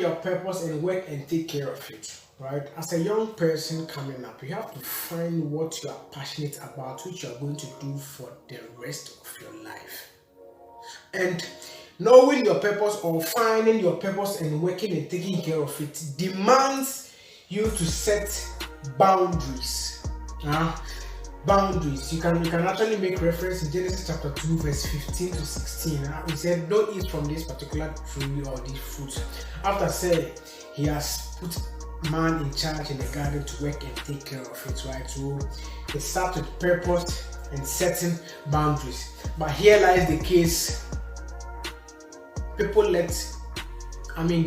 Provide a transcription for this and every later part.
your purpose and work and take care of it. Right? As a young person coming up, you have to find what you are passionate about, which you are going to do for the rest of your life. And knowing your purpose or finding your purpose and working and taking care of it demands you to set boundaries. Boundaries. You can actually make reference in Genesis chapter 2, verse 15 to 16. He said, don't eat from this particular tree or this fruit. After saying he has put man in charge in the garden to work and take care of it, right? So it starts with purpose and setting boundaries. But here lies the case. People they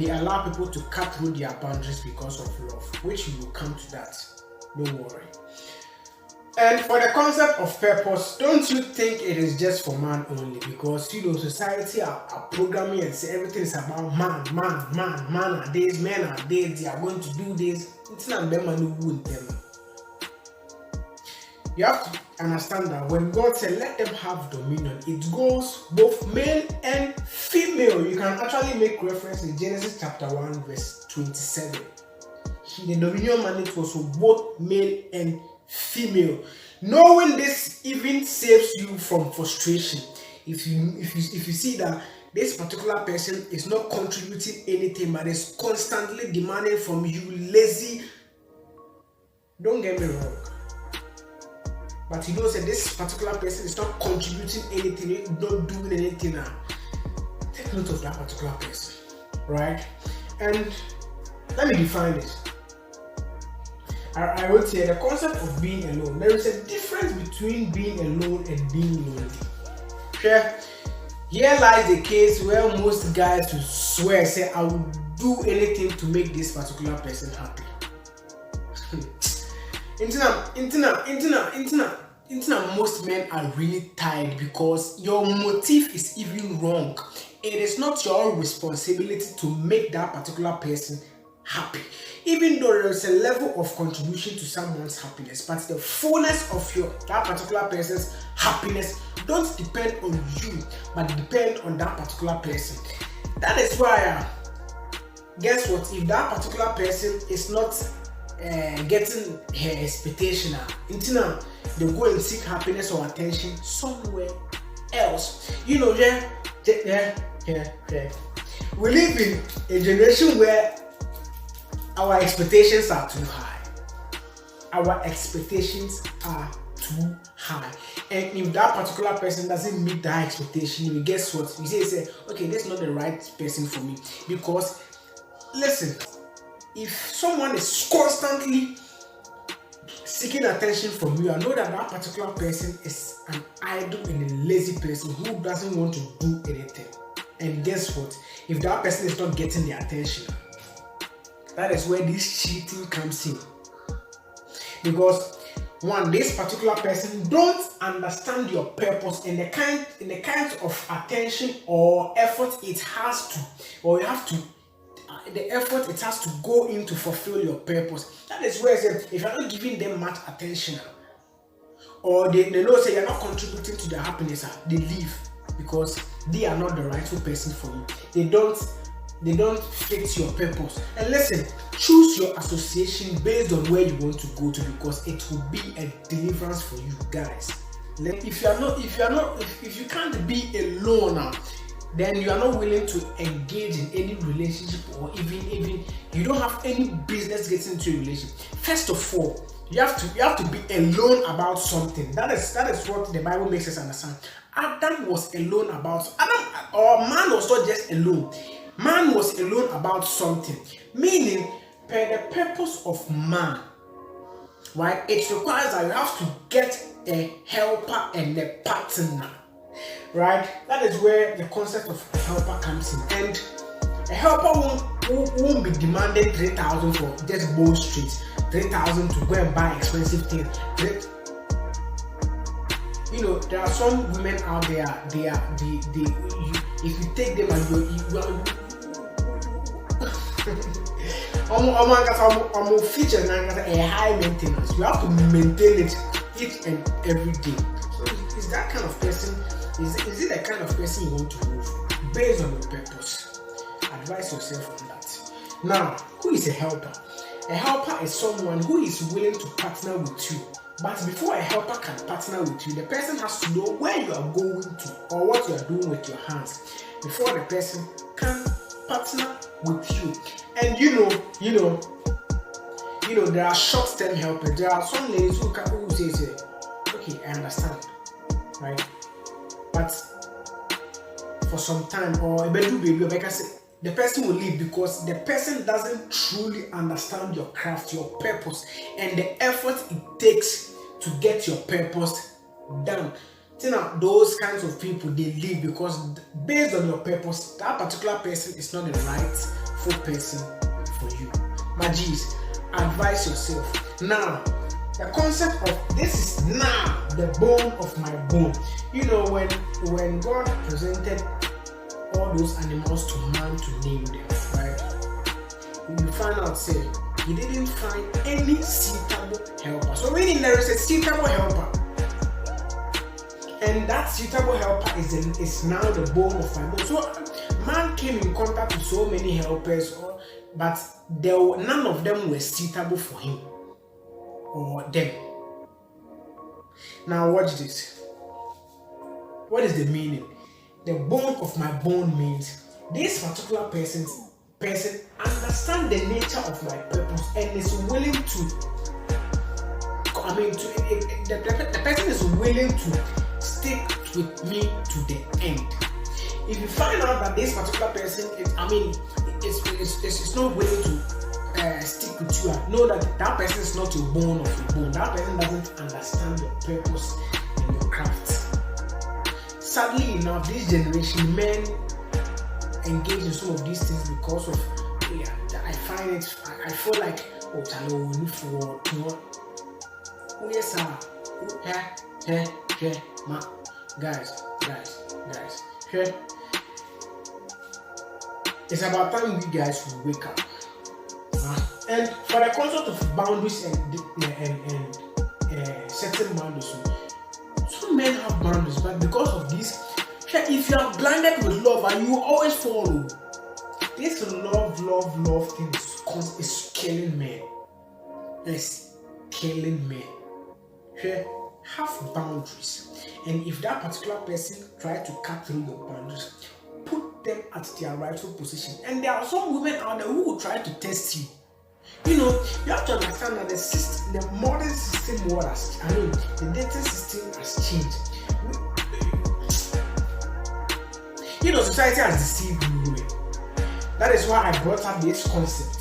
allow people to cut through their boundaries because of love, which we will come to that. Don't worry. And for the concept of purpose, don't you think it is just for man only? Because society are programming and say everything is about man are this, men are this, they are going to do this. It's not them and who will them. You have to understand that when God said let them have dominion, it goes both male and female. You can actually make reference in Genesis chapter 1 verse 27. The dominion mandate was for both male and female. Knowing this even saves you from frustration. If you see that this particular person is not contributing anything but is constantly demanding from you, lazy, don't get me wrong. But say this particular person is not contributing anything, not doing anything now. Take note of that particular person, right? And let me define it. I would say the concept of being alone. There is a difference between being alone and being lonely. Sure. Here lies the case where most guys will swear, say, I will do anything to make this particular person happy. Most men are really tired because your motive is even wrong. It is not your responsibility to make that particular person happy. Even though there is a level of contribution to someone's happiness, but the fullness of that particular person's happiness don't depend on you, but depend on that particular person. That is why, guess what? If that particular person is not getting her expectation, they go and seek happiness or attention somewhere else. We live in a generation where our expectations are too high. And if that particular person doesn't meet that expectation, guess what? You say, okay, that's not the right person for me. Because, listen, if someone is constantly seeking attention from you, I know that particular person is an idle and a lazy person who doesn't want to do anything. And guess what? If that person is not getting the attention, that is where this cheating comes in. Because this particular person don't understand your purpose and the kind of attention or effort it has to, or you have to, the effort it has to go in to fulfill your purpose. That is where if you're not giving them much attention, or they know say you're not contributing to their happiness, they leave because they are not the rightful person for you. They don't fit your purpose. And listen, choose your association based on where you want to go to, because it will be a deliverance for you guys. If you can't be alone, then you are not willing to engage in any relationship, or even you don't have any business getting into a relationship. First of all, you have to be alone about something. That is what the Bible makes us understand. Adam was alone about man was not just alone. Man was alone about something, meaning per the purpose of man, right? It requires that you have to get a helper and a partner, right? That is where the concept of a helper comes in. And a helper won't be demanding 3,000 for just bow streets, 3,000 to go and buy expensive things. There are some women out there. If you take them and I'm feature a high maintenance. You have to maintain it each and every day. So is that kind of person? Is it the kind of person you want to move based on your purpose? Advise yourself on that. Now, who is a helper? A helper is someone who is willing to partner with you. But before a helper can partner with you, the person has to know where you are going to or what you are doing with your hands before the person can partner with you. And there are short-term helpers. There are some ladies who say, okay, I understand, right? But for some time, or a baby, like I say, the person will leave because the person doesn't truly understand your craft, your purpose, and the effort it takes to get your purpose done. You know, those kinds of people, they leave because based on your purpose, that particular person is not the rightful person for you. My G's, advise yourself. Now, the concept of this is now the bone of my bone. You know, when God presented all those animals to man to name them, right? You find out, say, he didn't find any suitable helper. So meaning there is a suitable helper. And that suitable helper is now the bone of my bone. So man came in contact with so many helpers, but none of them were suitable for him or them. Now watch this. What is the meaning? The bone of my bone means this particular person understands the nature of my purpose and is willing to. The person is willing to stick with me to the end. If you find out that this particular person is not willing to stick with you, know that person is not your bone of your bone. That person doesn't understand your purpose and your craft. Sadly enough, this generation, men engage in some of these things because of, I find it, I feel like, yes sir, guys, it's about time you guys will wake up. And for the concept of boundaries and setting boundaries, some men have boundaries, but because of this, if you are blinded with love and you always follow, this love thing is killing men. It's killing men. Have boundaries, and if that particular person tries to cut through your boundaries, put them at their rightful position. And there are some women out there who will try to test you. You have to understand that the modern system the dating system has changed. Society has deceived women. That is why I brought up this concept,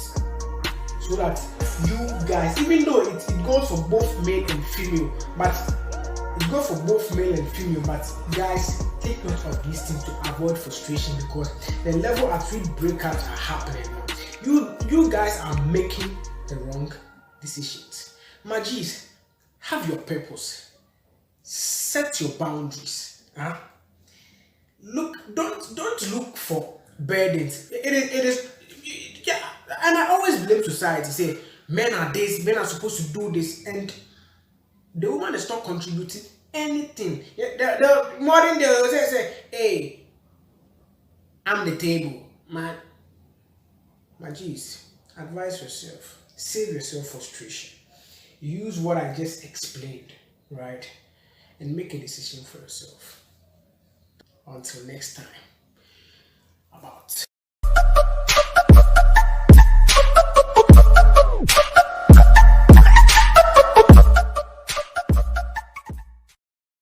so that you guys, even though it goes for both male and female, but guys, take note of these things to avoid frustration, because the level at which breakouts are happening now, you guys are making the wrong decisions. My G's, have your purpose, set your boundaries. Don't look for burdens. It is and I always blame society. Say men are supposed to do this, and the woman is not contributing anything. The modern day will say, hey, I'm the table, man. My G's, advise yourself, save yourself frustration. Use what I just explained, right? And make a decision for yourself. Until next time, about